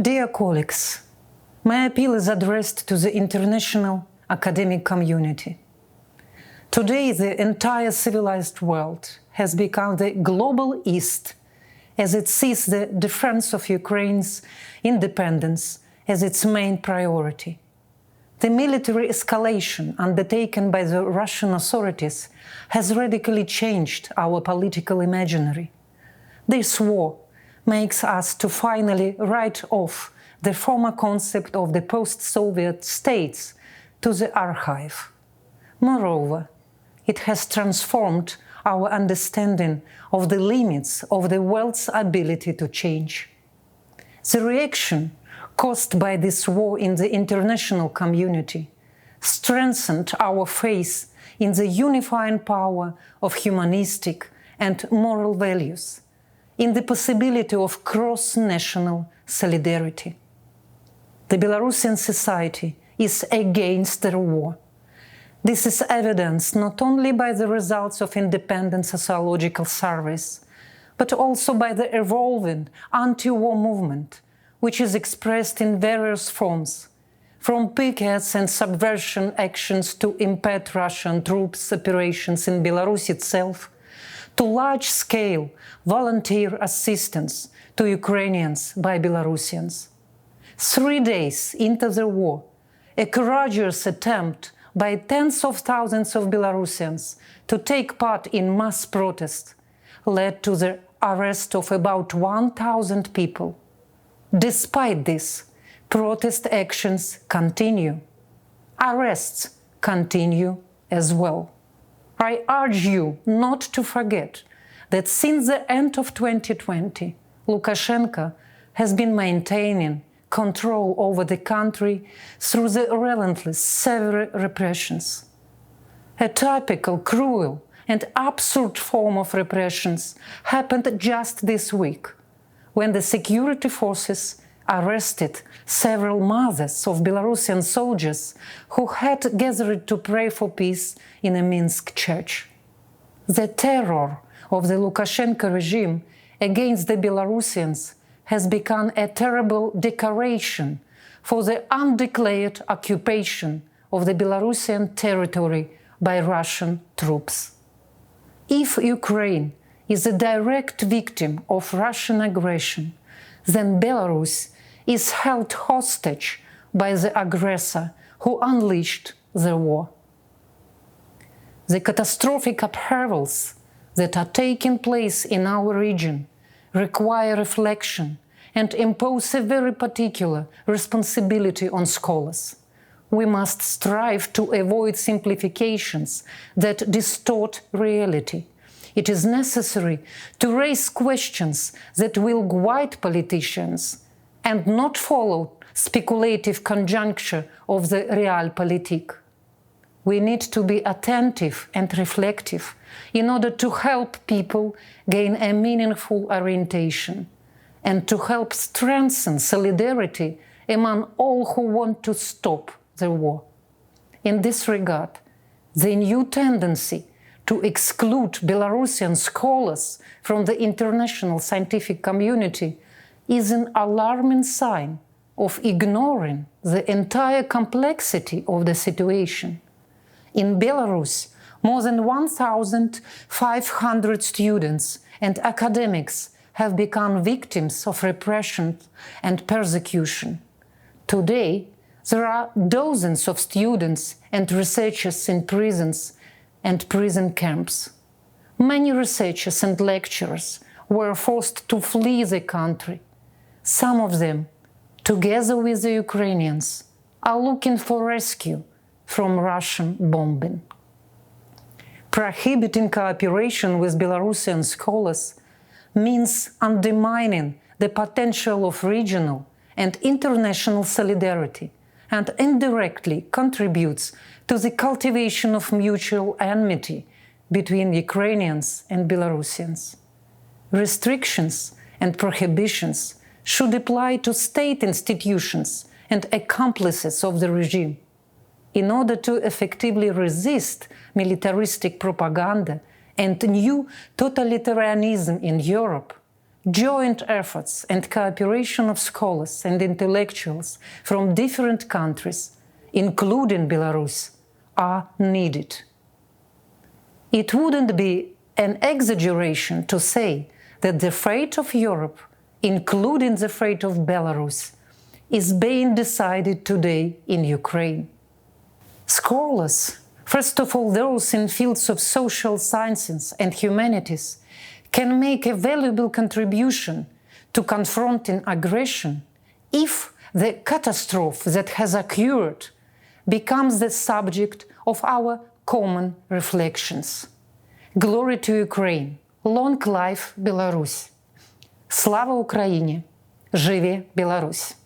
Dear colleagues, my appeal is addressed to the international academic community. Today, the entire civilized world has become the global East as it sees the defense of Ukraine's independence as its main priority. The military escalation undertaken by the Russian authorities has radically changed our political imaginary. This war makes us to finally write off the former concept of the post-Soviet states to the archive. Moreover, it has transformed our understanding of the limits of the world's ability to change. The reaction caused by this war in the international community strengthened our faith in the unifying power of humanistic and moral values, in the possibility of cross-national solidarity. The Belarusian society is against the war. This is evidenced not only by the results of independent sociological surveys, but also by the evolving anti-war movement, which is expressed in various forms, from pickets and subversion actions to impede Russian troops' operations in Belarus itself, to large-scale volunteer assistance to Ukrainians by Belarusians. 3 days into the war, a courageous attempt by tens of thousands of Belarusians to take part in mass protests led to the arrest of about 1,000 people. Despite this, protest actions continue. Arrests continue as well. I urge you not to forget that since the end of 2020, Lukashenko has been maintaining control over the country through the relentless severe repressions. A typical, cruel and absurd form of repressions happened just this week, when the security forces arrested several mothers of Belarusian soldiers who had gathered to pray for peace in a Minsk church. The terror of the Lukashenko regime against the Belarusians has become a terrible decoration for the undeclared occupation of the Belarusian territory by Russian troops. If Ukraine is a direct victim of Russian aggression, then Belarus is held hostage by the aggressor who unleashed the war. The catastrophic upheavals that are taking place in our region require reflection and impose a very particular responsibility on scholars. We must strive to avoid simplifications that distort reality. It is necessary to raise questions that will guide politicians and not follow speculative conjuncture of the realpolitik. We need to be attentive and reflective in order to help people gain a meaningful orientation and to help strengthen solidarity among all who want to stop the war. In this regard, the new tendency to exclude Belarusian scholars from the international scientific community is an alarming sign of ignoring the entire complexity of the situation. In Belarus, more than 1,500 students and academics have become victims of repression and persecution. Today, there are dozens of students and researchers in prisons and prison camps. Many researchers and lecturers were forced to flee the country. Some of them, together with the Ukrainians, are looking for rescue from Russian bombing. Prohibiting cooperation with Belarusian scholars means undermining the potential of regional and international solidarity and indirectly contributes to the cultivation of mutual enmity between Ukrainians and Belarusians. Restrictions and prohibitions should apply to state institutions and accomplices of the regime. In order to effectively resist militaristic propaganda and new totalitarianism in Europe, joint efforts and cooperation of scholars and intellectuals from different countries, including Belarus, are needed. It wouldn't be an exaggeration to say that the fate of Europe, including the fate of Belarus, is being decided today in Ukraine. Scholars, first of all those in fields of social sciences and humanities, can make a valuable contribution to confronting aggression if the catastrophe that has occurred becomes the subject of our common reflections. Glory to Ukraine! Long life Belarus! Слава Україні! Живе Білорусь!